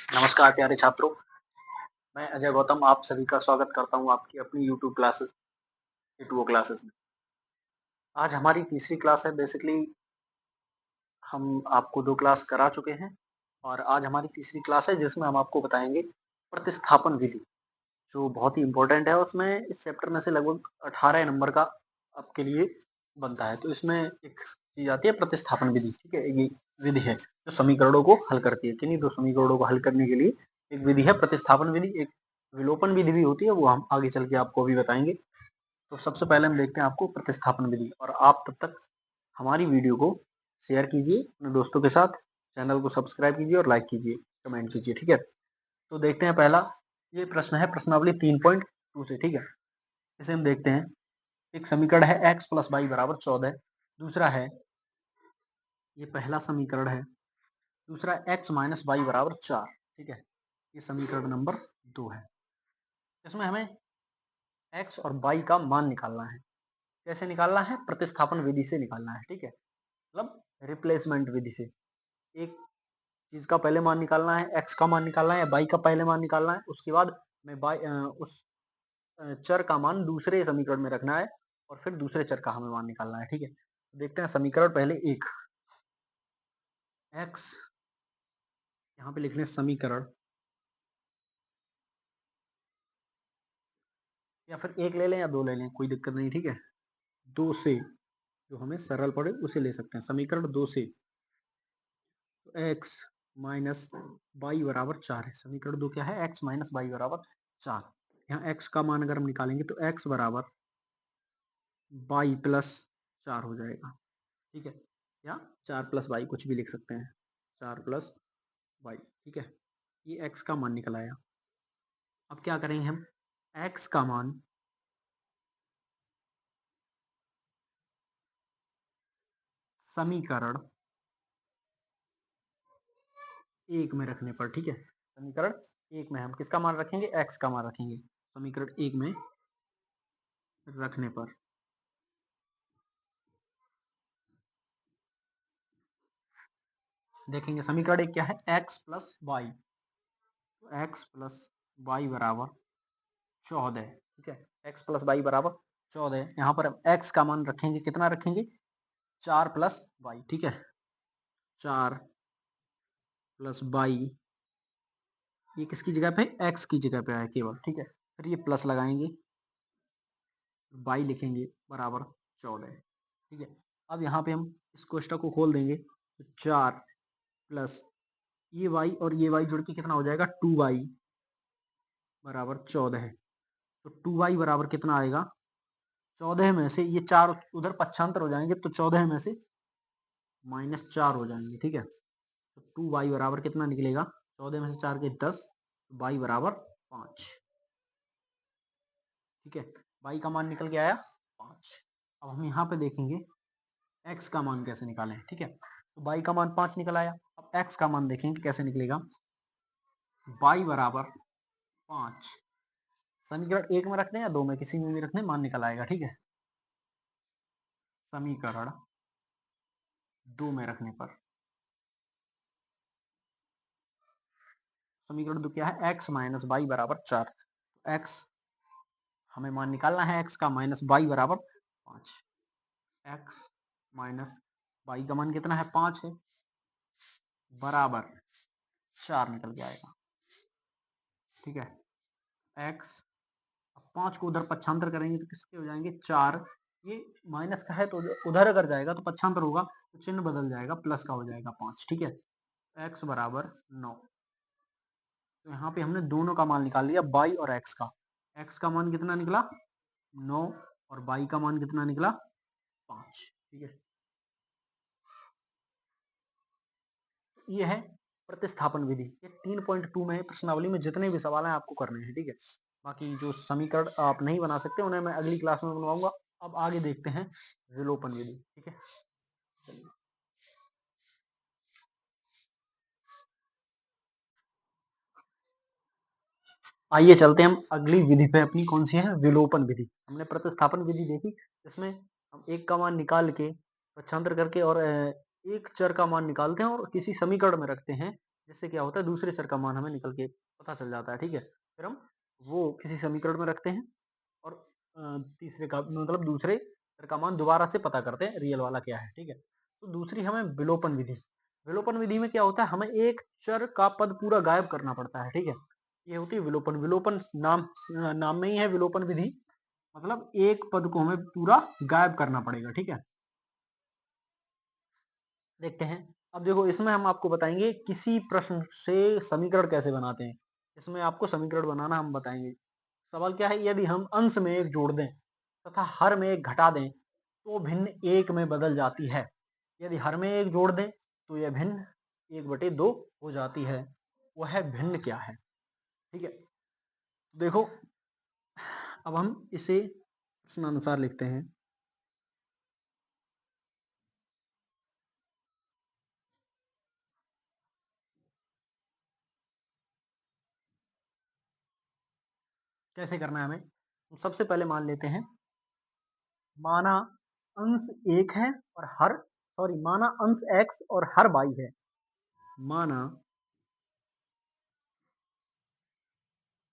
नमस्कार प्यारे छात्रों, मैं अजय गौतम आप सभी का स्वागत करता हूँ आपकी अपनी यूट्यूब क्लासेस ए2ओ क्लासेस में। आज हमारी तीसरी क्लास है। बेसिकली हम आपको 2 क्लास करा चुके हैं और आज हमारी तीसरी क्लास है जिसमें हम आपको बताएँगे प्रतिस्थापन विधि, जो बहुत ही इम्पोर्टेंट है। उसमें इस चैप्टर में से लगभग 18 नंबर का आपके लिए बनता है। तो इसमें एक चीज़ आती है प्रतिस्थापन विधि, ठीक है? ये विधि है जो समीकरणों को हल करती है। किन्हीं 2 समीकरणों को हल करने के लिए एक विधि है प्रतिस्थापन विधि, एक विलोपन विधि भी होती है, वो हम आगे चल के आपको अभी बताएँगे। तो सबसे पहले हम देखते हैं आपको प्रतिस्थापन विधि और आप तब तक हमारी वीडियो को शेयर कीजिए अपने दोस्तों के साथ, चैनल को सब्सक्राइब कीजिए और लाइक कीजिए, कमेंट कीजिए, ठीक है? तो देखते हैं पहला ये प्रश्न है प्रश्नावली 3.2 से, ठीक है? इसे हम देखते हैं। एक समीकरण है x + y = 14। दूसरा है ये पहला समीकरण है। दूसरा x - y = 4, ठीक है? ये समीकरण नंबर 2 है। इसमें हमें x और y का मान निकालना है। कैसे निकालना है? प्रतिस्थापन विधि से निकालना है, ठीक है? मतलब रिप्लेसमेंट विधि से। एक चीज़ का पहले मान निकालना है, x का मान निकालना है या y का पहले मान निकालना है, उसके बाद में उस चर का मान दूसरे समीकरण में रखना है और फिर दूसरे चर का हमें मान निकालना है, ठीक है? देखते हैं समीकरण पहले 1 x यहाँ पे लिख लें समीकरण या फिर 1 ले लें या 2 ले लें, कोई दिक्कत नहीं, ठीक है? 2 से जो हमें सरल पड़े उसे ले सकते हैं। समीकरण 2 से x माइनस y बराबर 4 है। समीकरण 2 क्या है? x माइनस y बराबर 4। यहाँ x का मान अगर हम निकालेंगे तो x बराबर y प्लस 4 हो जाएगा, ठीक है? या 4 प्लस वाई कुछ भी लिख सकते हैं, 4 प्लस वाई, ठीक है? ये x का मान निकल आया। अब क्या करेंगे हम? x का मान समीकरण 1 में रखने पर, ठीक है? समीकरण 1 में हम किसका मान रखेंगे? x का मान रखेंगे समीकरण 1 में रखने पर। देखेंगे समीकरण 1 क्या है? x प्लस वाई, तो x प्लस वाई बराबर 14, ठीक है? x प्लस वाई बराबर 14। यहाँ पर हम x का मान रखेंगे, कितना रखेंगे? 4 प्लस वाई, ठीक है? 4 प्लस वाई, ये किसकी जगह पे? x की जगह पे आया केवल, ठीक है? फिर ये प्लस लगाएंगे, वाई लिखेंगे बराबर 14, ठीक है? अब यहाँ पे हम इस कोष्ठक को खोल देंगे तो 4 प्लस ये वाई और ये वाई जुड़ के कितना हो जाएगा? 2y बराबर 14 है। तो 2y बराबर कितना आएगा? 14 में से ये 4 उधर पक्षांतर हो जाएंगे तो 14 में से -4 हो जाएंगे, ठीक है? तो 2y बराबर कितना निकलेगा? 14 में से 4 के 10, y बराबर 5, ठीक है? y का मान निकल के आया 5। अब हम यहाँ पे देखेंगे x का मान कैसे निकालें, ठीक है? तो y का मान 5 निकल आया। अब x का मान देखेंगे कैसे निकलेगा? y बराबर 5 समीकरण 1 में रखने या 2 में, किसी में भी रखने मान निकल आएगा, ठीक है? समीकरण 2 में रखने पर समीकरण 2 क्या है? x माइनस वाई बराबर 4। x हमें मान निकालना है x का, माइनस वाई बराबर 5। x माइनस वाई का मान कितना है? 5 है, बराबर 4 निकल के आएगा, ठीक है? x 5 को उधर पक्षांतर करेंगे तो किसके हो जाएंगे? 4। ये माइनस का है तो उधर अगर जाएगा तो पक्षांतर होगा तो चिन्ह बदल जाएगा, प्लस का हो जाएगा 5, ठीक है? x बराबर 9। तो यहाँ पे हमने दोनों का मान निकाल लिया, y और x का। x का मान कितना निकला? 9 और y का मान कितना निकला? 5, ठीक है? ये है प्रतिस्थापन विधि। ये 3.2 में प्रश्नावली में जितने भी सवाल हैं आपको करने हैं, ठीक है? बाकी जो समीकरण आप नहीं बना सकते उन्हें मैं अगली क्लास में बनवाऊंगा। अब आगे देखते हैं विलोपन विधि, ठीक है? आइए चलते हैं हम अगली विधि पे अपनी, कौन सी है? विलोपन विधि। हमने प्रतिस्थापन विधि देखी, इसमें हम एक का मान निकाल के पक्षांतर करके और एक चर का मान निकालते हैं और किसी समीकरण में रखते हैं जिससे क्या होता है दूसरे चर का मान हमें निकल के पता चल जाता है, ठीक है। फिर हम वो किसी समीकरण में रखते हैं और तीसरे का मतलब दूसरे चर का मान दोबारा से पता करते हैं रियल वाला क्या है, ठीक है। तो दूसरी हमें विलोपन विधि, विलोपन विधि में क्या होता है, हमें एक चर का पद पूरा गायब करना पड़ता है, ठीक है। ये होती है विलोपन, विलोपन नाम में ही है विलोपन विधि, मतलब एक पद को हमें पूरा गायब करना पड़ेगा, ठीक है। देखते हैं, अब देखो इसमें हम आपको बताएंगे किसी प्रश्न से समीकरण कैसे बनाते हैं। इसमें आपको समीकरण बनाना हम बताएंगे। सवाल क्या है, यदि हम अंश में एक जोड़ दें तथा हर में एक घटा दें तो भिन्न एक में बदल जाती है। यदि हर में एक जोड़ दें तो यह भिन्न 1/2 हो जाती है। वह भिन्न क्या है, ठीक है। देखो अब हम इसे प्रश्नानुसार लिखते हैं। कैसे करना है हमें, तो सबसे पहले मान लेते हैं, माना अंश एक है और हर सॉरी माना अंश x और हर y है। माना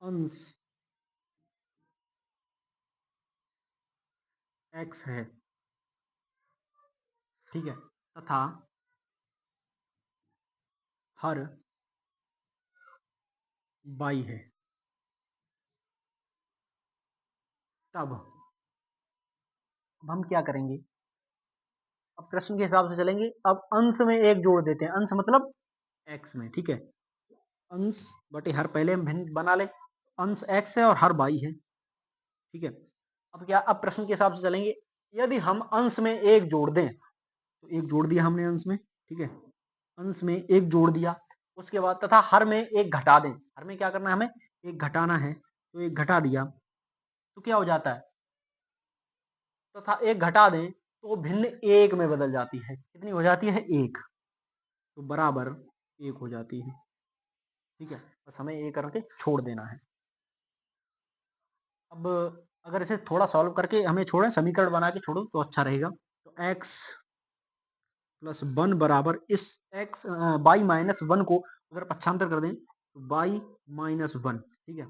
अंश x है, ठीक है, तथा हर y है। तब अब हम क्या करेंगे, अब प्रश्न के हिसाब से चलेंगे। अब अंश में एक जोड़ देते हैं, अंश मतलब x में, ठीक है। अंश बटे हर पहले हम भिन्न बना ले, अंश x है और हर y है, ठीक है। अब क्या, अब प्रश्न के हिसाब से चलेंगे। यदि हम अंश में एक जोड़ दें, तो एक जोड़ दिया हमने अंश में, ठीक है, अंश में एक जोड़ दिया। उसके बाद तथा हर में एक घटा दें, हर में क्या करना है, हमें एक घटाना है, तो एक घटा दिया तो क्या हो जाता है, तथा एक घटा दें तो भिन्न एक में बदल जाती है। कितनी हो जाती है, एक, तो बराबर एक हो जाती है, ठीक है। बस हमें ये करके छोड़ देना है। अब अगर इसे थोड़ा सॉल्व करके हमें छोड़ें, समीकरण बना के छोड़ो तो अच्छा रहेगा। तो x प्लस 1 बराबर इस x y माइनस 1 को अगर पक्षांतर कर दें तो y माइनस 1, ठीक है।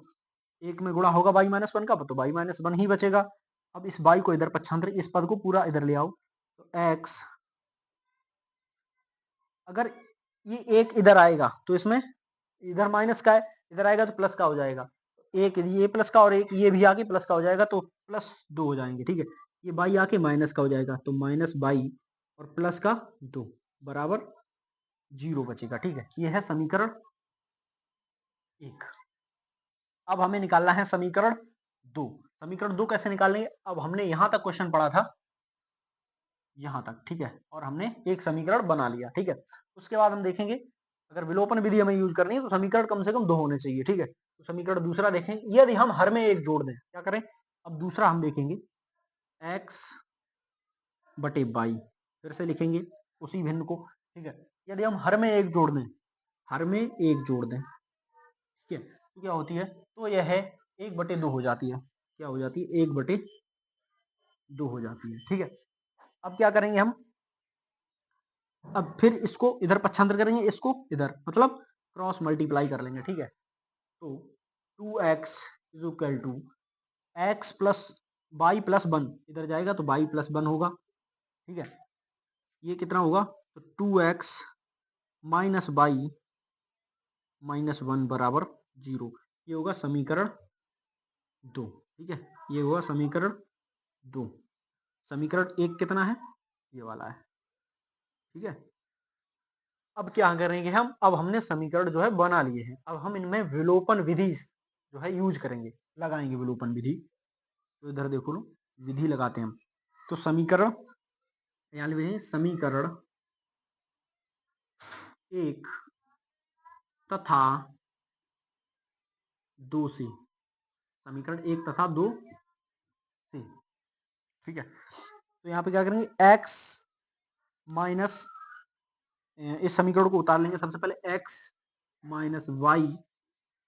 एक में गुणा होगा y माइनस 1 का, तो y माइनस 1 ही बचेगा। अब इस y को इधर पक्षांतर, इस पद को पूरा इधर ले आओ, तो x, अगर ये एक इधर आएगा तो इसमें इधर माइनस का है, इधर आएगा तो प्लस का हो जाएगा। एक ये प्लस का और एक ये भी आके प्लस का हो जाएगा, तो +2 हो जाएंगे, ठीक है। ये बाई आके माइनस का हो जाएगा, तो -22 और प्लस का 2 बराबर 0 बचेगा, ठीक है। ये है समीकरण 1। अब हमें निकालना है समीकरण 2। समीकरण 2 कैसे निकालेंगे, अब हमने यहां तक क्वेश्चन पढ़ा था, यहां तक, ठीक है, और हमने एक समीकरण बना लिया, ठीक है। उसके बाद हम देखेंगे, अगर विलोपन विधि हमें यूज करनी है तो समीकरण कम से कम 2 होने चाहिए, ठीक है। तो समीकरण दूसरा देखें, यदि हम हर में एक जोड़ दें, क्या करें, अब दूसरा हम देखेंगे, x बटे बाई, फिर से लिखेंगे उसी भिन्न को, ठीक है। यदि हम हर में एक जोड़ दें, हर में एक जोड़ दें, ठीक है, तो क्या होती है, तो यह है 1/2 हो जाती है। क्या हो जाती है, 1/2 हो जाती है, ठीक है। अब क्या करेंगे हम, अब फिर इसको इधर पक्षांतर करेंगे, इसको इधर मतलब क्रॉस मल्टीप्लाई कर लेंगे, ठीक है। तो 2x is equal to x plus y plus 1, इधर जाएगा तो बाई प्लस 1 होगा, ठीक है। ये कितना होगा, तो 2x माइनस बाई माइनस 1 बराबर 0। ये होगा समीकरण 2, ठीक है। ये हुआ समीकरण 2। समीकरण 1 कितना है, ये वाला है, ठीक है। अब क्या करेंगे हम, अब हमने समीकरण जो है बना लिए हैं, अब हम इनमें विलोपन विधि जो है यूज करेंगे, लगाएंगे विलोपन विधि। तो इधर देखो लो, विधि लगाते हैं हम। तो समीकरण, यहाँ लिखेंगे समीकरण 1 तथा 2 से, समीकरण 1 तथा 2 से, ठीक है। तो यहाँ पे क्या करेंगे, x माइनस, इस समीकरण को उतार लेंगे सबसे पहले, x माइनस वाई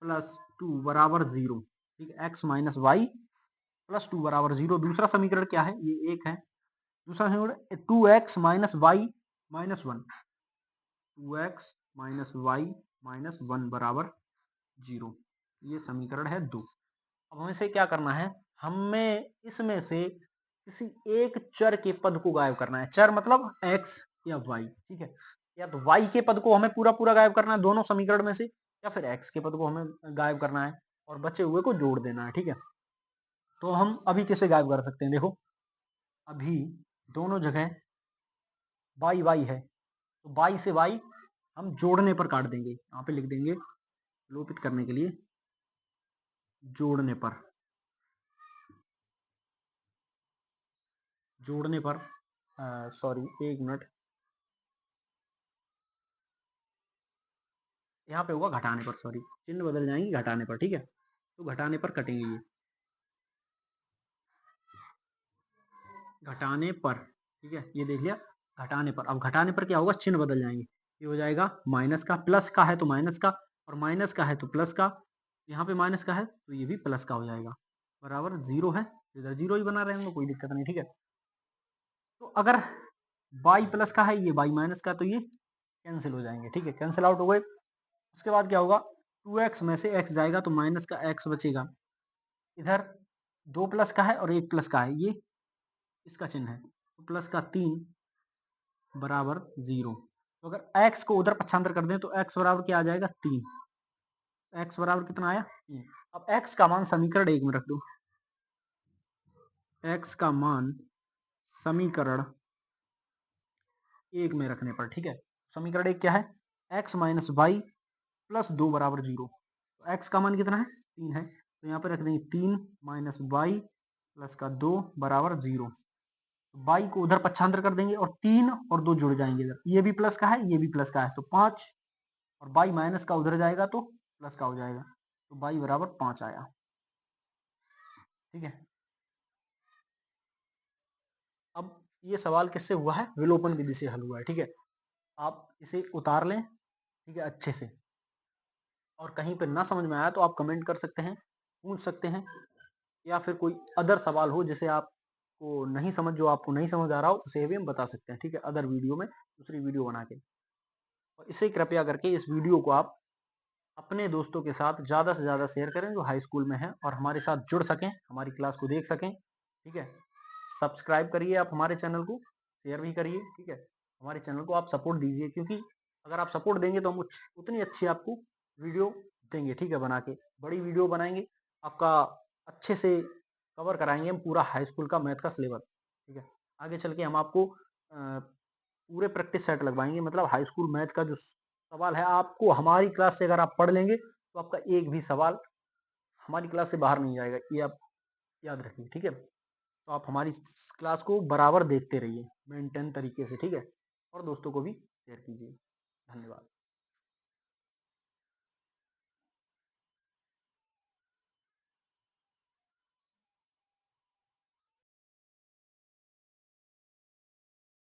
प्लस 2 बराबर 0, ठीक है। x माइनस वाई प्लस 2 बराबर 0। दूसरा समीकरण क्या है, ये 1 है। दूसरा समीकरण 2x minus y minus 1, 2x minus y minus 1 बराबर 0। ये समीकरण है 2। अब हमें से क्या करना है, हमें इसमें से किसी एक चर के पद को गायब करना है। चर मतलब x या y, ठीक है। या तो y के पद को हमें पूरा पूरा गायब करना है दोनों समीकरण में से, या फिर x के पद को हमें गायब करना है और बचे हुए को जोड़ देना है, ठीक है। तो हम अभी किसे गायब कर सकते हैं, देखो अभी दोनों जगह y y है, तो y से y हम जोड़ने पर काट देंगे, यहाँ पे लिख देंगे लोपित करने के लिए जोड़ने पर, जोड़ने पर सॉरी एक मिनट, यहाँ पे होगा घटाने पर, सॉरी चिन्ह बदल जाएंगे घटाने पर, ठीक है। तो घटाने पर कटेंगे ये, घटाने पर, ठीक है, ये देख लिया घटाने पर। अब घटाने पर क्या होगा, चिन्ह बदल जाएंगे, ये हो जाएगा माइनस का, प्लस का है तो माइनस का, और माइनस का है तो प्लस का, यहाँ पे माइनस का है तो ये भी प्लस का हो जाएगा, बराबर 0 है, इधर 0 ही बना रहेंगे, कोई दिक्कत नहीं, ठीक है। तो अगर y प्लस का है, ये y माइनस का, तो ये कैंसिल हो जाएंगे, ठीक है, कैंसिल आउट हो गए। उसके बाद क्या होगा, 2x में से x जाएगा तो माइनस का x बचेगा, इधर 2 प्लस का है और 1 प्लस का है, ये इसका चिन्ह है, तो प्लस का 3 बराबर 0। तो अगर x को उधर पक्षांतर कर दें तो x बराबर क्या आ जाएगा, 3। x बराबर कितना आया, 3। अब x का मान समीकरण 1 में रख दो, x का मान समीकरण 1 में रखने पर, ठीक है। समीकरण 1 क्या है, x माइनस वाई प्लस 2 बराबर 0। तो x का मान कितना है, 3 है, तो यहाँ पे रख देंगे 3 माइनस वाई प्लस का 2 बराबर 0। y को उधर पक्षांतर कर देंगे और 3 और 2 जुड़ जाएंगे इधर, ये भी प्लस का है ये भी प्लस का है, तो 5, और y माइनस का उधर जाएगा तो प्लस का हो जाएगा, तो y बराबर 5 आया, ठीक है। अब ये सवाल किससे हुआ है, विलोपन विधि से हल हुआ है, ठीक है। आप इसे उतार लें, ठीक है, अच्छे से, और कहीं पर ना समझ में आया तो आप कमेंट कर सकते हैं, पूछ सकते हैं, या फिर कोई अदर सवाल हो जिसे आपको नहीं समझ, जो आपको नहीं समझ आ रहा हो उसे भी हम बता सकते हैं, ठीक है, अदर वीडियो में, दूसरी वीडियो बना के। और इसे कृपया करके इस वीडियो को आप अपने दोस्तों के साथ ज़्यादा से ज़्यादा शेयर करें जो हाई स्कूल में हैं और हमारे साथ जुड़ सकें, हमारी क्लास को देख सकें, ठीक है। सब्सक्राइब करिए आप हमारे चैनल को, शेयर भी करिए, ठीक है। हमारे चैनल को आप सपोर्ट दीजिए, क्योंकि अगर आप सपोर्ट देंगे तो हम उतनी अच्छी आपको वीडियो देंगे, ठीक है, बना के बड़ी वीडियो बनाएंगे, आपका अच्छे से कवर कराएंगे हम पूरा हाई स्कूल का मैथ का सिलेबस, ठीक है। आगे चल के हम आपको पूरे प्रैक्टिस सेट लगवाएंगे, मतलब हाई स्कूल मैथ का जो सवाल है आपको हमारी क्लास से अगर आप पढ़ लेंगे तो आपका एक भी सवाल हमारी क्लास से बाहर नहीं जाएगा, ये आप याद रखिए, ठीक है। तो आप हमारी क्लास को बराबर देखते रहिए मेंटेन तरीके से, ठीक है, और दोस्तों को भी शेयर कीजिए। धन्यवाद।